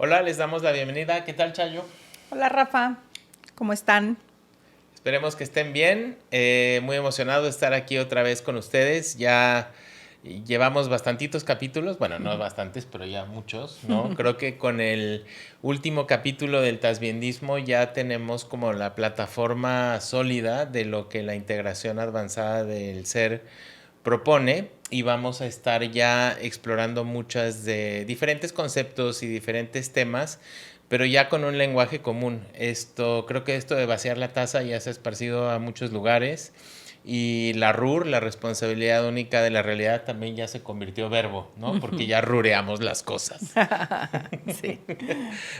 Hola, les damos la bienvenida. ¿Qué tal, Chayo? Hola Rafa, ¿cómo están? Esperemos que estén bien. Muy emocionado de estar aquí otra vez con ustedes. Ya llevamos bastantitos capítulos, bueno, no bastantes, pero ya muchos, ¿no? Creo que con el último capítulo del tasbiendismo ya tenemos como la plataforma sólida de lo que la integración avanzada del ser propone y vamos a estar ya explorando muchas de diferentes conceptos y diferentes temas, pero ya con un lenguaje común. Creo que esto de vaciar la taza ya se ha esparcido a muchos lugares y la RUR, la responsabilidad única de la realidad, también ya se convirtió verbo, ¿no? Porque ya rureamos las cosas. Sí.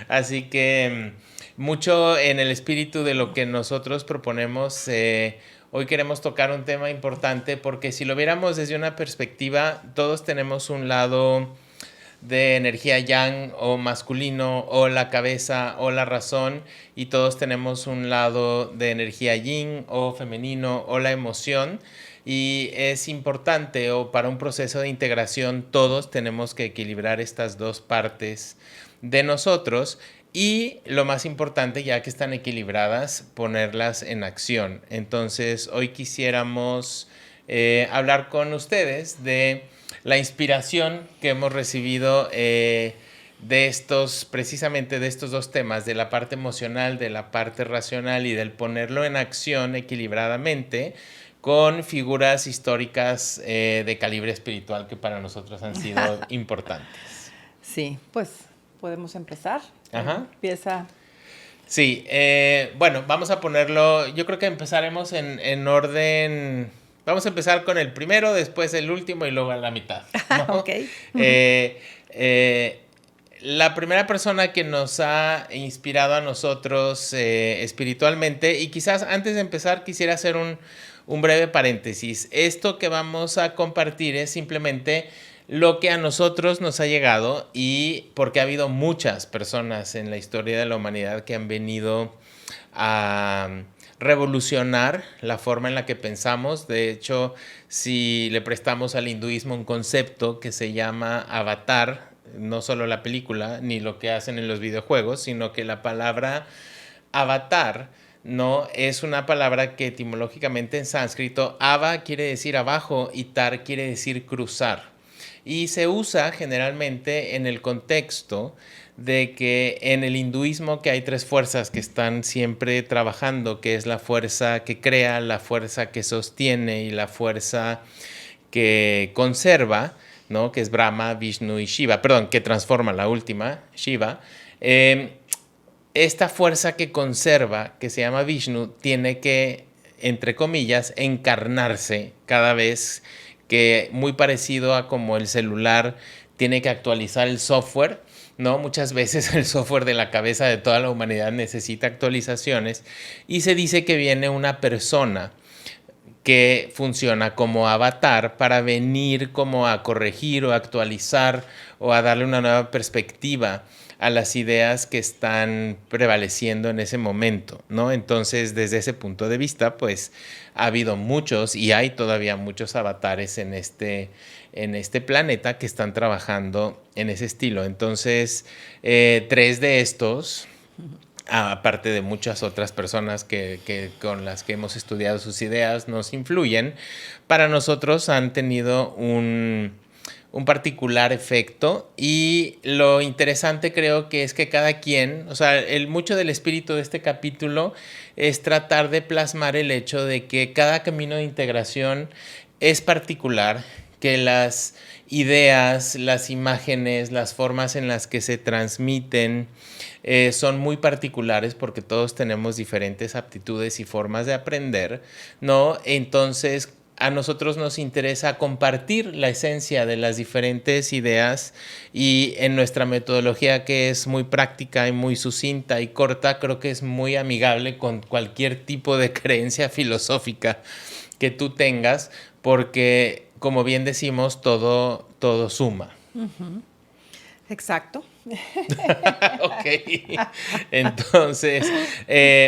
Así que mucho en el espíritu de lo que nosotros proponemos, hoy queremos tocar un tema importante porque si lo viéramos desde una perspectiva, todos tenemos un lado de energía yang o masculino o la cabeza o la razón y todos tenemos un lado de energía yin o femenino o la emoción y es importante o para un proceso de integración todos tenemos que equilibrar estas dos partes de nosotros y lo más importante, ya que están equilibradas, ponerlas en acción. Entonces, hoy quisiéramos hablar con ustedes de la inspiración que hemos recibido de estos, precisamente de estos dos temas, de la parte emocional, de la parte racional y del ponerlo en acción equilibradamente con figuras históricas de calibre espiritual que para nosotros han sido importantes. Sí, pues podemos empezar. Ajá. Empieza. Sí, bueno, vamos a ponerlo, yo creo que empezaremos en orden, vamos a empezar con el primero, después el último y luego a la mitad, ¿no? Ok. Eh, eh, la primera persona que nos ha inspirado a nosotros espiritualmente, y quizás antes de empezar quisiera hacer un breve paréntesis. Esto que vamos a compartir es simplemente lo que a nosotros nos ha llegado y porque ha habido muchas personas en la historia de la humanidad que han venido a revolucionar la forma en la que pensamos. De hecho, si le prestamos al hinduismo un concepto que se llama avatar, no solo la película ni lo que hacen en los videojuegos, sino que la palabra avatar no es una palabra que etimológicamente en sánscrito ava quiere decir abajo y tar quiere decir cruzar. Y se usa generalmente en el contexto de que en el hinduismo que hay tres fuerzas que están siempre trabajando, que es la fuerza que crea, la fuerza que sostiene y la fuerza que conserva, ¿no? Que es Brahma, Vishnu y Shiva, perdón, que transforma la última, Shiva. Esta fuerza que conserva, que se llama Vishnu, tiene que, entre comillas, encarnarse cada vez que, muy parecido a como el celular tiene que actualizar el software, ¿no? Muchas veces el software de la cabeza de toda la humanidad necesita actualizaciones y se dice que viene una persona que funciona como avatar para venir como a corregir o actualizar o a darle una nueva perspectiva a las ideas que están prevaleciendo en ese momento, ¿no? Entonces, desde ese punto de vista, pues ha habido muchos y hay todavía muchos avatares en este planeta que están trabajando en ese estilo. Entonces, tres de estos, aparte de muchas otras personas con las que hemos estudiado sus ideas, nos influyen, para nosotros han tenido un particular efecto y lo interesante creo que es que cada quien, o sea, mucho del espíritu de este capítulo es tratar de plasmar el hecho de que cada camino de integración es particular, que las ideas, las imágenes, las formas en las que se transmiten son muy particulares porque todos tenemos diferentes aptitudes y formas de aprender, ¿no? Entonces, a nosotros nos interesa compartir la esencia de las diferentes ideas y en nuestra metodología que es muy práctica y muy sucinta y corta, creo que es muy amigable con cualquier tipo de creencia filosófica que tú tengas porque, como bien decimos, todo suma. Exacto. Ok. Entonces,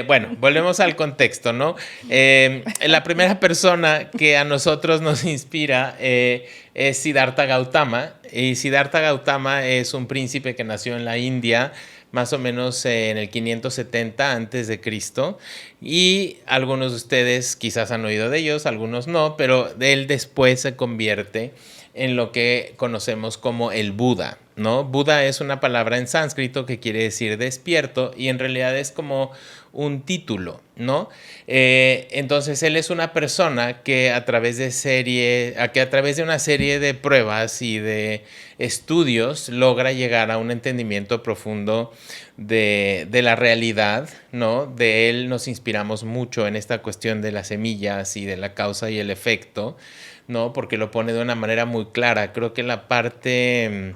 bueno, volvemos al contexto, ¿no? La primera persona que a nosotros nos inspira es Siddhartha Gautama. Y Siddhartha Gautama es un príncipe que nació en la India, más o menos en el 570 antes de Cristo. Y algunos de ustedes quizás han oído de ellos, algunos no, pero de él después se convierte en lo que conocemos como el Buda, ¿no? Buda es una palabra en sánscrito que quiere decir despierto y en realidad es como un título, ¿no? Entonces él es una persona que a través de una serie de pruebas y de estudios logra llegar a un entendimiento profundo de la realidad, ¿no? De él nos inspiramos mucho en esta cuestión de las semillas y de la causa y el efecto, ¿no? Porque lo pone de una manera muy clara. Creo que la parte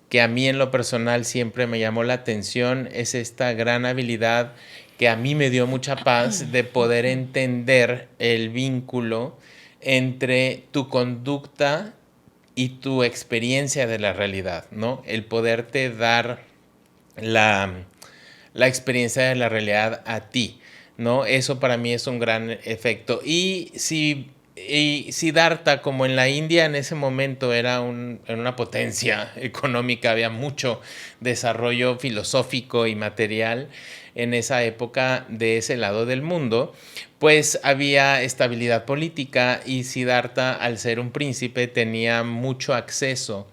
que a mí en lo personal siempre me llamó la atención es esta gran habilidad que a mí me dio mucha paz de poder entender el vínculo entre tu conducta y tu experiencia de la realidad, ¿no? El poderte dar la, la experiencia de la realidad a ti, ¿no? Eso para mí es un gran efecto. Y Siddhartha, como en la India en ese momento era una potencia económica, había mucho desarrollo filosófico y material en esa época de ese lado del mundo, pues había estabilidad política y Siddhartha, al ser un príncipe, tenía mucho acceso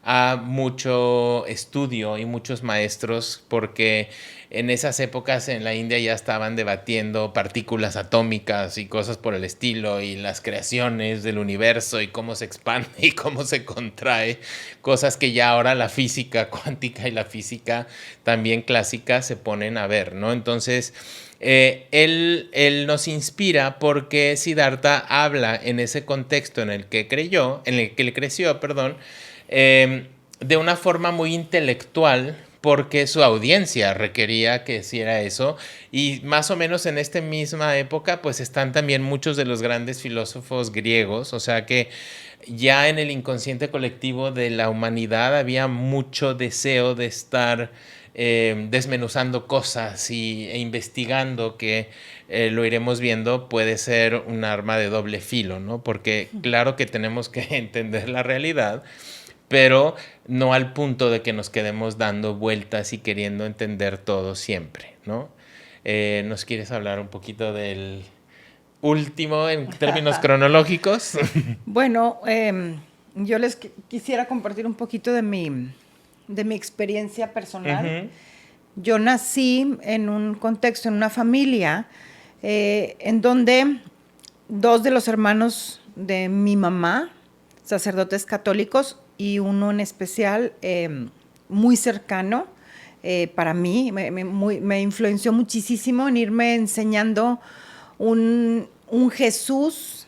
a mucho estudio y muchos maestros porque en esas épocas en la India ya estaban debatiendo partículas atómicas y cosas por el estilo y las creaciones del universo y cómo se expande y cómo se contrae, cosas que ya ahora la física cuántica y la física también clásica se ponen a ver, ¿no? Entonces, él nos inspira porque Siddhartha habla en ese contexto en el que él creció, perdón, de una forma muy intelectual porque su audiencia requería que hiciera eso y más o menos en esta misma época pues están también muchos de los grandes filósofos griegos, o sea que ya en el inconsciente colectivo de la humanidad había mucho deseo de estar desmenuzando cosas e investigando que lo iremos viendo puede ser un arma de doble filo, ¿no? Porque claro que tenemos que entender la realidad, pero no al punto de que nos quedemos dando vueltas y queriendo entender todo siempre, ¿no? ¿Nos quieres hablar un poquito del último en términos cronológicos? Bueno, yo les quisiera compartir un poquito de mi experiencia personal. Yo nací en un contexto, en una familia, en donde dos de los hermanos de mi mamá, sacerdotes católicos, y uno en especial muy cercano para mí, me influenció muchísimo en irme enseñando un Jesús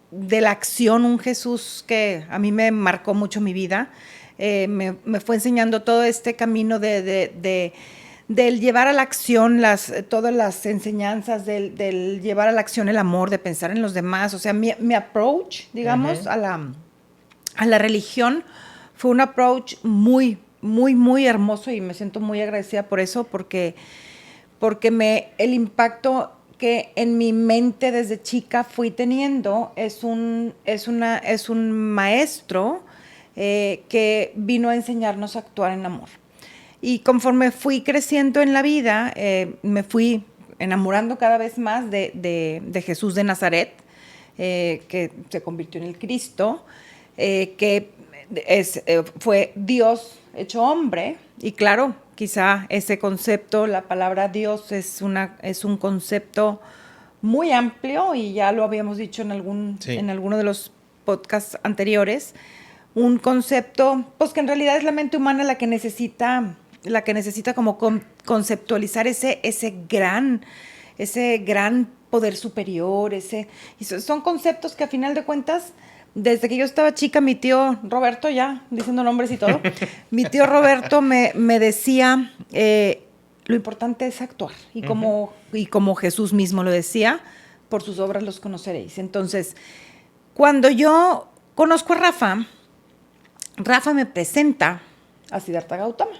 de la acción, un Jesús que a mí me marcó mucho mi vida. Me fue enseñando todo este camino del llevar a la acción todas las enseñanzas, del llevar a la acción el amor, de pensar en los demás. O sea, mi approach, digamos, a la religión fue un approach muy, muy, muy hermoso y me siento muy agradecida por eso, porque el impacto que en mi mente desde chica fui teniendo es un maestro que vino a enseñarnos a actuar en amor. Y conforme fui creciendo en la vida, me fui enamorando cada vez más de Jesús de Nazaret, que se convirtió en el Cristo, que fue Dios hecho hombre. Y claro, quizá ese concepto, la palabra Dios es un concepto muy amplio y ya lo habíamos dicho en alguno de los podcasts anteriores. Un concepto, pues que en realidad es la mente humana la que necesita como conceptualizar ese gran poder superior, y son conceptos que a final de cuentas, desde que yo estaba chica, mi tío Roberto, ya diciendo nombres y todo, mi tío Roberto me decía, lo importante es actuar, y como Jesús mismo lo decía, por sus obras los conoceréis. Entonces, cuando yo conozco a Rafa me presenta a Siddhartha Gautama.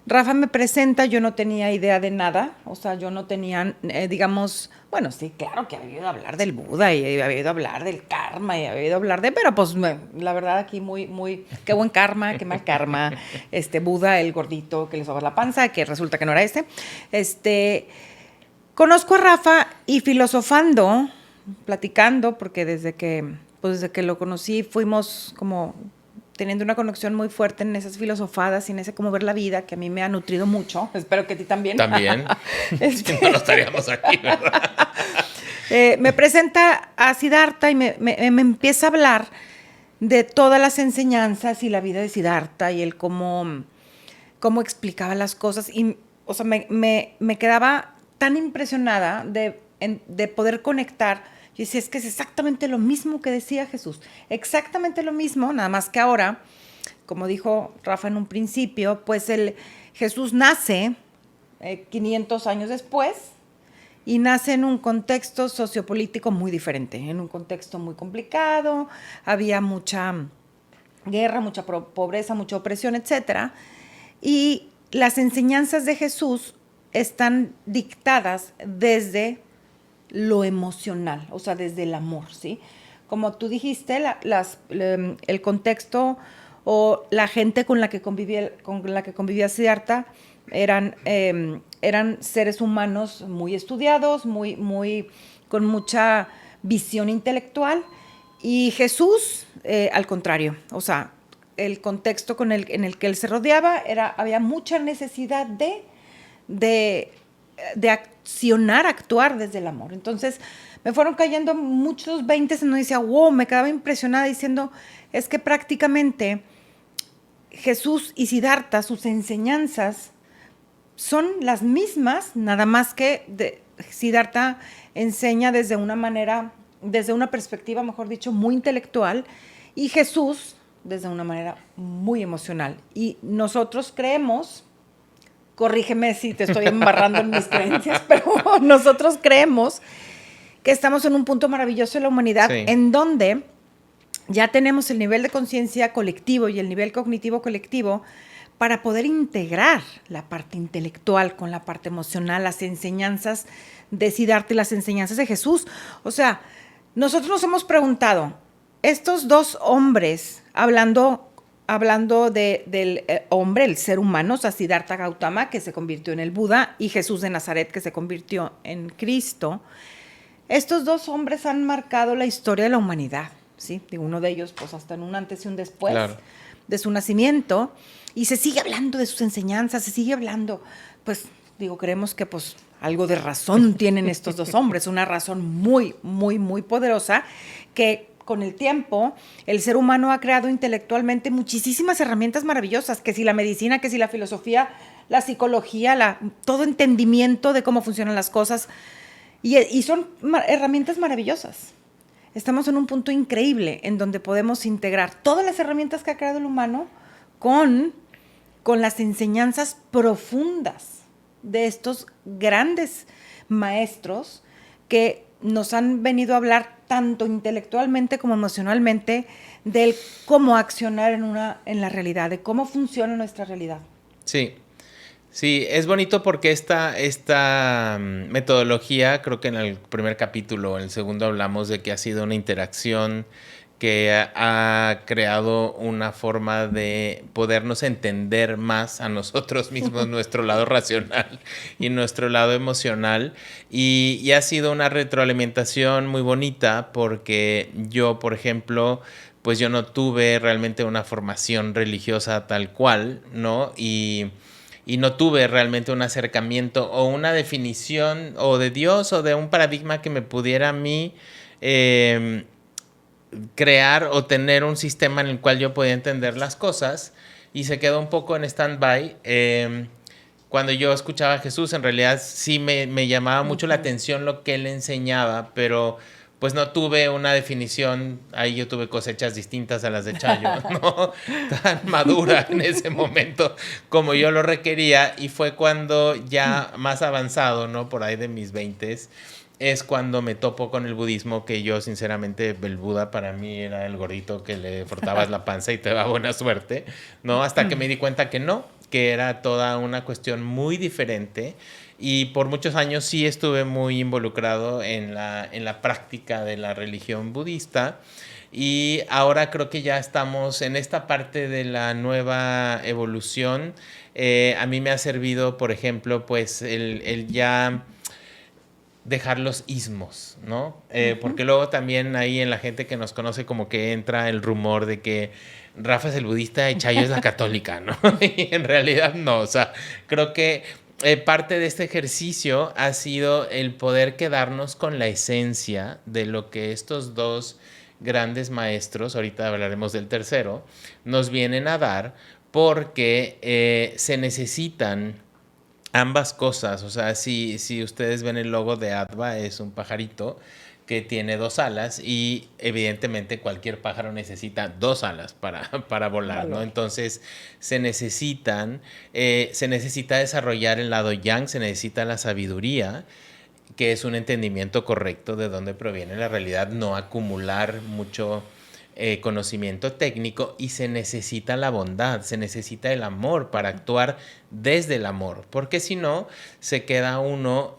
Rafa me presenta, yo no tenía idea de nada, o sea, yo no tenía, digamos, bueno, sí, claro que había oído hablar del Buda y había oído hablar del karma y había oído hablar de, pero pues la verdad aquí qué buen karma, qué mal karma, Buda, el gordito que le sobra la panza, que resulta que no era conozco a Rafa y filosofando, platicando, porque desde que lo conocí fuimos como teniendo una conexión muy fuerte en esas filosofadas y en ese cómo ver la vida, que a mí me ha nutrido mucho. Espero que a ti también. También. Si no, no estaríamos aquí, ¿verdad? Me presenta a Siddhartha y me empieza a hablar de todas las enseñanzas y la vida de Siddhartha y el cómo explicaba las cosas. Y, o sea, me quedaba tan impresionada de poder conectar. Yo decía, es que es exactamente lo mismo que decía Jesús, exactamente lo mismo, nada más que ahora, como dijo Rafa en un principio, pues Jesús nace 500 años después y nace en un contexto sociopolítico muy diferente, en un contexto muy complicado, había mucha guerra, mucha pobreza, mucha opresión, etc. Y las enseñanzas de Jesús están dictadas desde lo emocional, o sea, desde el amor, ¿sí? Como tú dijiste, el contexto o la gente con la que convivía Siddhartha eran seres humanos muy estudiados, con mucha visión intelectual, y Jesús, al contrario, o sea, el contexto en el que él se rodeaba había mucha necesidad de actuar desde el amor. Entonces me fueron cayendo muchos 20 en donde decía, wow, me quedaba impresionada diciendo, es que prácticamente Jesús y Siddhartha, sus enseñanzas son las mismas, nada más que Siddhartha enseña desde una perspectiva, mejor dicho, muy intelectual, y Jesús desde una manera muy emocional. Y nosotros creemos, corrígeme si te estoy embarrando en mis creencias, pero nosotros creemos que estamos en un punto maravilloso de la humanidad, sí, en donde ya tenemos el nivel de conciencia colectivo y el nivel cognitivo colectivo para poder integrar la parte intelectual con la parte emocional, las enseñanzas de Siddhartha y las enseñanzas de Jesús. O sea, nosotros nos hemos preguntado, estos dos hombres, hablando del hombre, el ser humano, o sea, Siddhartha Gautama, que se convirtió en el Buda, y Jesús de Nazaret, que se convirtió en Cristo, estos dos hombres han marcado la historia de la humanidad, ¿sí? De uno de ellos, pues, hasta en un antes y un después, claro, de su nacimiento, y se sigue hablando de sus enseñanzas, se sigue hablando, pues, creemos que, pues, algo de razón tienen estos dos hombres, una razón muy, muy, muy poderosa, que con el tiempo, el ser humano ha creado intelectualmente muchísimas herramientas maravillosas, que si la medicina, que si la filosofía, la psicología, todo entendimiento de cómo funcionan las cosas, y son herramientas maravillosas. Estamos en un punto increíble en donde podemos integrar todas las herramientas que ha creado el humano con las enseñanzas profundas de estos grandes maestros que nos han venido a hablar tanto intelectualmente como emocionalmente del cómo accionar en la realidad, de cómo funciona nuestra realidad. Sí, sí, es bonito porque esta metodología, creo que en el primer capítulo, en el segundo hablamos de que ha sido una interacción que ha creado una forma de podernos entender más a nosotros mismos, nuestro lado racional y nuestro lado emocional. Y ha sido una retroalimentación muy bonita porque yo, por ejemplo, pues yo no tuve realmente una formación religiosa tal cual, ¿no? Y no tuve realmente un acercamiento o una definición o de Dios o de un paradigma que me pudiera a mí crear o tener un sistema en el cual yo podía entender las cosas, y se quedó un poco en stand-by. Cuando yo escuchaba a Jesús, en realidad sí me llamaba mucho la atención lo que él enseñaba, pero pues no tuve una definición. Ahí yo tuve cosechas distintas a las de Chayo, ¿no? Tan madura en ese momento como yo lo requería, y fue cuando ya más avanzado, ¿no? Por ahí de mis 20s, es cuando me topo con el budismo, que yo sinceramente el Buda para mí era el gordito que le frotabas la panza y te da buena suerte, ¿no? Hasta que me di cuenta que no, que era toda una cuestión muy diferente y por muchos años sí estuve muy involucrado en la práctica de la religión budista. Y ahora creo que ya estamos en esta parte de la nueva evolución. A mí me ha servido, por ejemplo, pues el ya dejar los ismos, ¿no? Porque luego también ahí en la gente que nos conoce como que entra el rumor de que Rafa es el budista y Chayo es la católica, ¿no? Y en realidad no, o sea, creo que parte de este ejercicio ha sido el poder quedarnos con la esencia de lo que estos dos grandes maestros, ahorita hablaremos del tercero, nos vienen a dar porque se necesitan ambas cosas. O sea, si ustedes ven el logo de Adva, es un pajarito que tiene dos alas y evidentemente cualquier pájaro necesita dos alas para volar, ¿no? Entonces se necesita desarrollar el lado yang, se necesita la sabiduría, que es un entendimiento correcto de dónde proviene la realidad, no acumular mucho conocimiento técnico, y se necesita la bondad, se necesita el amor para actuar desde el amor, porque si no, se queda uno,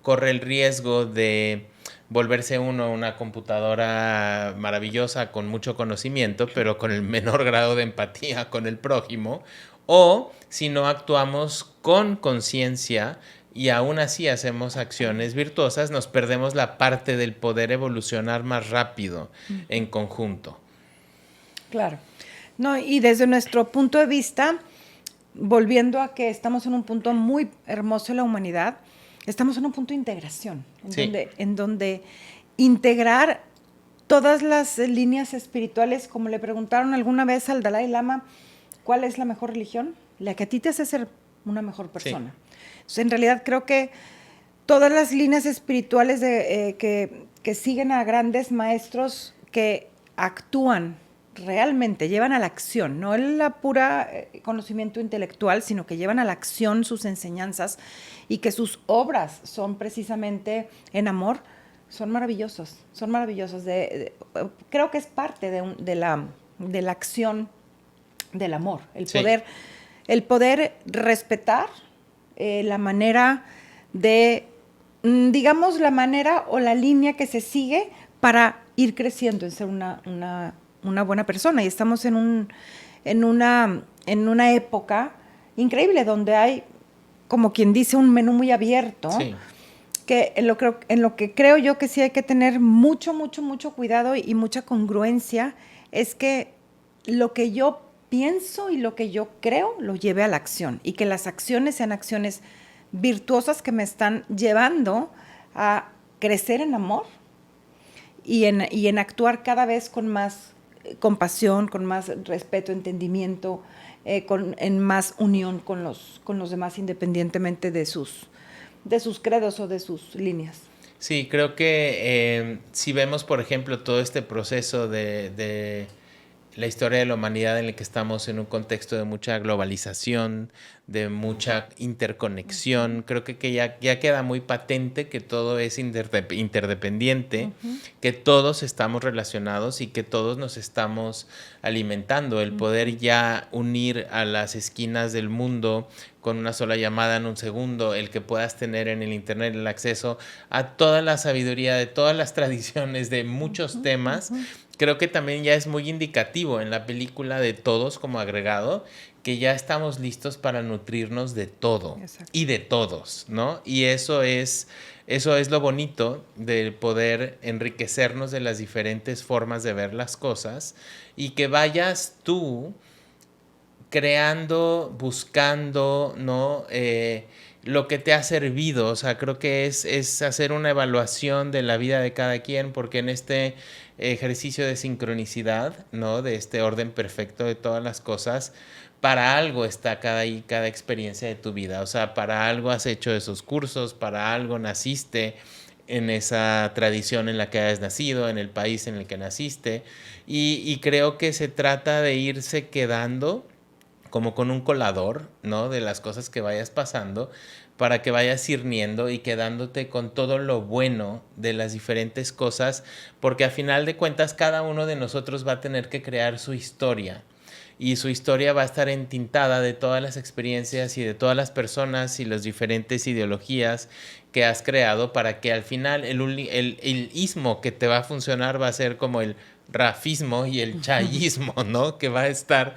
corre el riesgo de volverse uno una computadora maravillosa con mucho conocimiento, pero con el menor grado de empatía con el prójimo, o si no actuamos con conciencia y aún así hacemos acciones virtuosas, nos perdemos la parte del poder evolucionar más rápido en conjunto. Claro. No, y desde nuestro punto de vista, volviendo a que estamos en un punto muy hermoso en la humanidad, estamos en un punto de integración, en donde integrar todas las líneas espirituales, como le preguntaron alguna vez al Dalai Lama, ¿cuál es la mejor religión? La que a ti te hace ser una mejor persona. Sí. Entonces, en realidad creo que todas las líneas espirituales que siguen a grandes maestros que actúan realmente, llevan a la acción, no el pura conocimiento intelectual, sino que llevan a la acción sus enseñanzas y que sus obras son precisamente en amor, son maravillosos, son maravillosos. Creo que es parte de la acción del amor, el poder respetar la manera de, digamos, la manera o la línea que se sigue para ir creciendo en ser una buena persona. Y estamos en una época increíble donde hay, como quien dice, un menú muy abierto. Sí. Que en lo que creo yo que sí hay que tener mucho, mucho, mucho cuidado y mucha congruencia es que lo que yo pienso y lo que yo creo lo lleve a la acción y que las acciones sean acciones virtuosas que me están llevando a crecer en amor y en actuar cada vez con más compasión, con más respeto, entendimiento, en más unión con los demás, independientemente de sus credos o de sus líneas. Sí, creo que si vemos, por ejemplo, todo este proceso de la historia de la humanidad en el que estamos en un contexto de mucha globalización, de mucha interconexión, creo que ya queda muy patente que todo es interdependiente, que todos estamos relacionados y que todos nos estamos alimentando. El poder ya unir a las esquinas del mundo con una sola llamada en un segundo, el que puedas tener en el internet el acceso a toda la sabiduría de todas las tradiciones de muchos temas, creo que también ya es muy indicativo en la película de Todos como agregado, que ya estamos listos para nutrirnos de todo. Exacto. Y de todos, ¿no? Y eso es lo bonito de poder enriquecernos de las diferentes formas de ver las cosas y que vayas tú creando, buscando, ¿no? Lo que te ha servido. O sea, creo que es hacer una evaluación de la vida de cada quien, porque en este ejercicio de sincronicidad, ¿no? De este orden perfecto de todas las cosas, para algo está cada experiencia de tu vida. O sea, para algo has hecho esos cursos, para algo naciste en esa tradición en la que has nacido, en el país en el que naciste. Y creo que se trata de irse quedando como con un colador, ¿no? De las cosas que vayas pasando, para que vayas cirniendo y quedándote con todo lo bueno de las diferentes cosas, porque a final de cuentas cada uno de nosotros va a tener que crear su historia. Y su historia va a estar entintada de todas las experiencias y de todas las personas y las diferentes ideologías que has creado, para que al final el ismo que te va a funcionar va a ser como el rafismo y el chayismo, ¿no? Que va a estar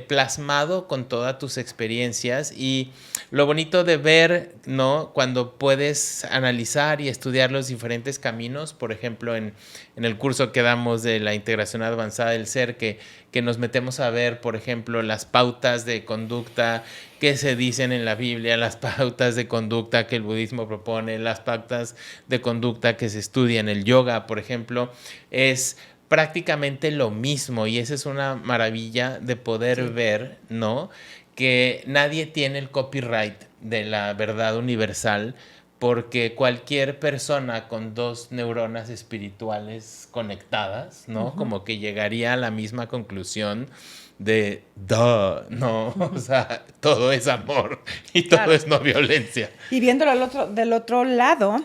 plasmado con todas tus experiencias. Y lo bonito de ver, ¿no? Cuando puedes analizar y estudiar los diferentes caminos, por ejemplo, en el curso que damos de la integración avanzada del ser, que nos metemos a ver, por ejemplo, las pautas de conducta que se dicen en la Biblia, las pautas de conducta que el budismo propone, las pautas de conducta que se estudia en el yoga, por ejemplo, es prácticamente lo mismo, y esa es una maravilla de poder ver, ¿no? Que nadie tiene el copyright de la verdad universal, porque cualquier persona con 2 neuronas espirituales conectadas, ¿no? Como que llegaría a la misma conclusión de, duh, ¿no? O sea, todo es amor y todo es no violencia. Y viéndolo del otro lado,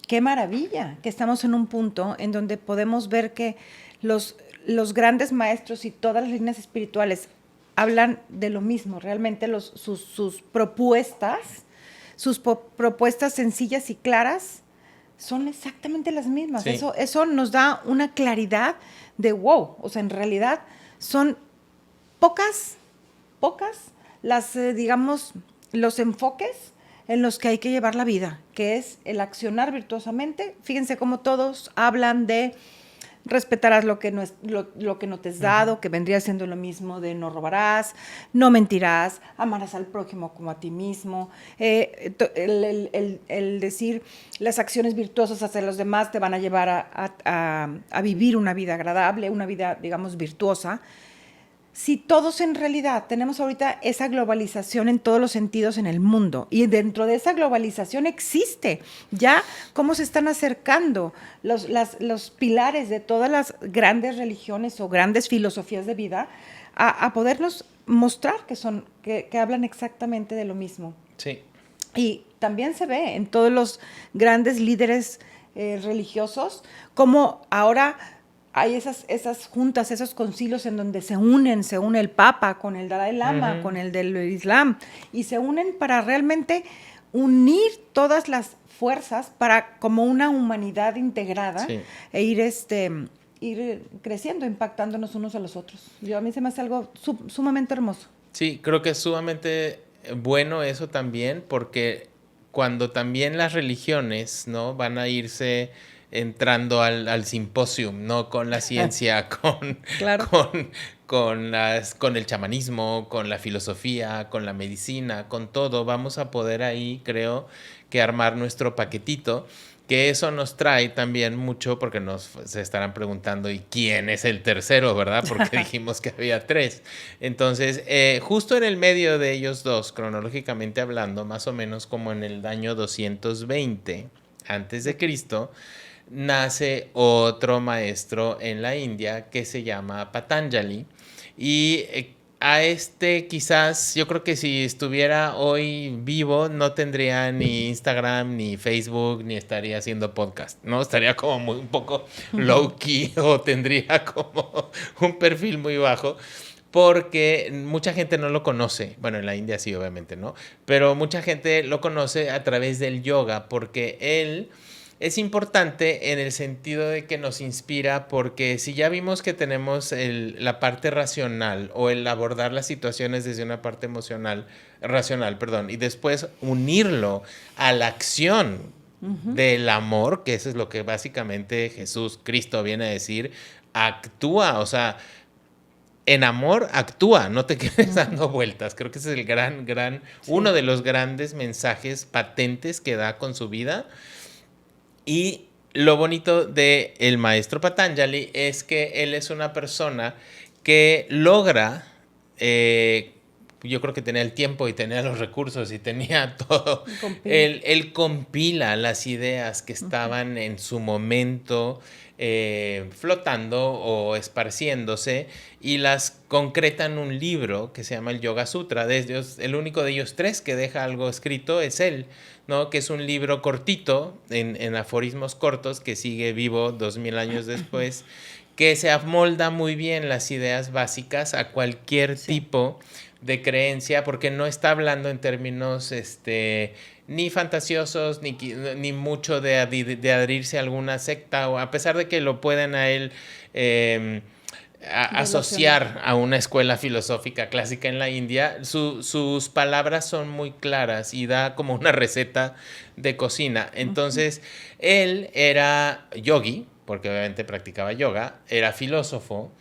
qué maravilla que estamos en un punto en donde podemos ver que los grandes maestros y todas las líneas espirituales hablan de lo mismo. Realmente sus propuestas sencillas y claras son exactamente las mismas. Sí. Eso nos da una claridad de wow. O sea, en realidad son pocas las, digamos, los enfoques en los que hay que llevar la vida, que es el accionar virtuosamente. Fíjense cómo todos hablan de respetarás lo que no te es dado, que vendría siendo lo mismo de no robarás, no mentirás, amarás al prójimo como a ti mismo. El decir las acciones virtuosas hacia los demás te van a llevar a vivir una vida agradable, una vida, digamos, virtuosa. Si todos en realidad tenemos ahorita esa globalización en todos los sentidos en el mundo, y dentro de esa globalización existe ya cómo se están acercando los pilares de todas las grandes religiones o grandes filosofías de vida a podernos mostrar que hablan exactamente de lo mismo. Sí. Y también se ve en todos los grandes líderes religiosos cómo ahora hay esas juntas, esos concilios en donde se une el Papa con el Dalai Lama, con el del Islam, y se unen para realmente unir todas las fuerzas para como una humanidad integrada, sí, e ir creciendo, impactándonos unos a los otros. A mí se me hace algo sumamente hermoso. Sí, creo que es sumamente bueno eso también, porque cuando también las religiones, ¿no?, van a irse entrando al simposium, ¿no? Con la ciencia, claro, con el chamanismo, con la filosofía, con la medicina, con todo, vamos a poder ahí, creo, que armar nuestro paquetito, que eso nos trae también mucho, porque se estarán preguntando, ¿y quién es el tercero, verdad? Porque dijimos que había 3. Entonces, justo en el medio de ellos 2, cronológicamente hablando, más o menos como en el año 220 antes de Cristo, nace otro maestro en la India que se llama Patanjali, y a quizás, yo creo que si estuviera hoy vivo no tendría ni Instagram ni Facebook, ni estaría haciendo podcast, ¿no? Estaría como un poco low key, o tendría como un perfil muy bajo, porque mucha gente no lo conoce. Bueno, en la India sí, obviamente, ¿no? Pero mucha gente lo conoce a través del yoga, porque él es importante en el sentido de que nos inspira, porque si ya vimos que tenemos la parte racional, o el abordar las situaciones desde una parte racional, y después unirlo a la acción del amor, que eso es lo que básicamente Cristo viene a decir, actúa, o sea, en amor actúa, no te quedes dando vueltas. Creo que ese es el uno de los grandes mensajes patentes que da con su vida. Y lo bonito de el maestro Patanjali es que él es una persona que logra yo creo que tenía el tiempo y tenía los recursos y tenía todo. Compila. Él compila las ideas que estaban en su momento flotando o esparciéndose y las concreta en un libro que se llama el Yoga Sutra. De ellos, el único de ellos tres que deja algo escrito es él, ¿no? Que es un libro cortito, en aforismos cortos, que sigue vivo 2000 años después, que se amolda muy bien las ideas básicas a cualquier tipo de creencia, porque no está hablando en términos ni fantasiosos, ni mucho de adherirse a alguna secta, o a pesar de que lo pueden a él asociar a una escuela filosófica clásica en la India, sus palabras son muy claras y da como una receta de cocina. Entonces, él era yogi, porque obviamente practicaba yoga, era filósofo.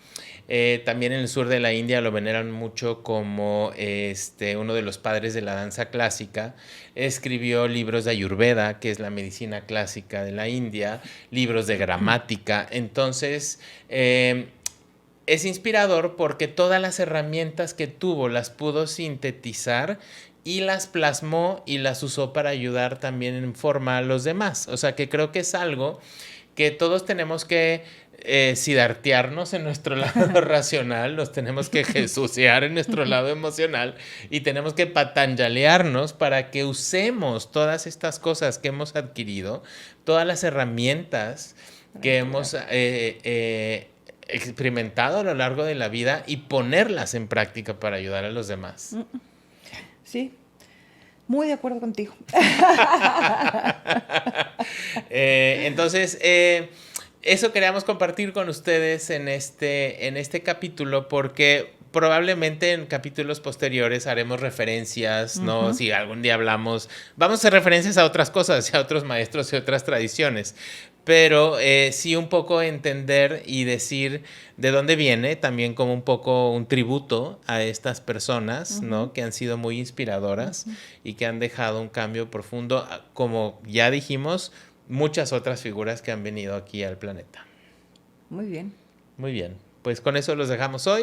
También en el sur de la India lo veneran mucho como uno de los padres de la danza clásica. Escribió libros de Ayurveda, que es la medicina clásica de la India, libros de gramática. Entonces, es inspirador porque todas las herramientas que tuvo las pudo sintetizar y las plasmó y las usó para ayudar también en forma a los demás. O sea que creo que es algo que todos tenemos que sidartearnos en nuestro lado racional, nos tenemos que jesusear en nuestro lado emocional y tenemos que patanjalearnos para que usemos todas estas cosas que hemos adquirido, todas las herramientas que hemos experimentado a lo largo de la vida y ponerlas en práctica para ayudar a los demás. Sí, muy de acuerdo contigo. Entonces, eso queríamos compartir con ustedes en este capítulo, porque probablemente en capítulos posteriores haremos referencias, ¿no? Si algún día hablamos, vamos a hacer referencias a otras cosas, a otros maestros y otras tradiciones, pero sí un poco entender y decir de dónde viene, también como un poco un tributo a estas personas, ¿no? Que han sido muy inspiradoras y que han dejado un cambio profundo, como ya dijimos, muchas otras figuras que han venido aquí al planeta. Muy bien. Muy bien, pues con eso los dejamos hoy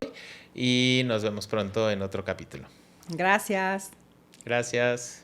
y nos vemos pronto en otro capítulo. Gracias. Gracias.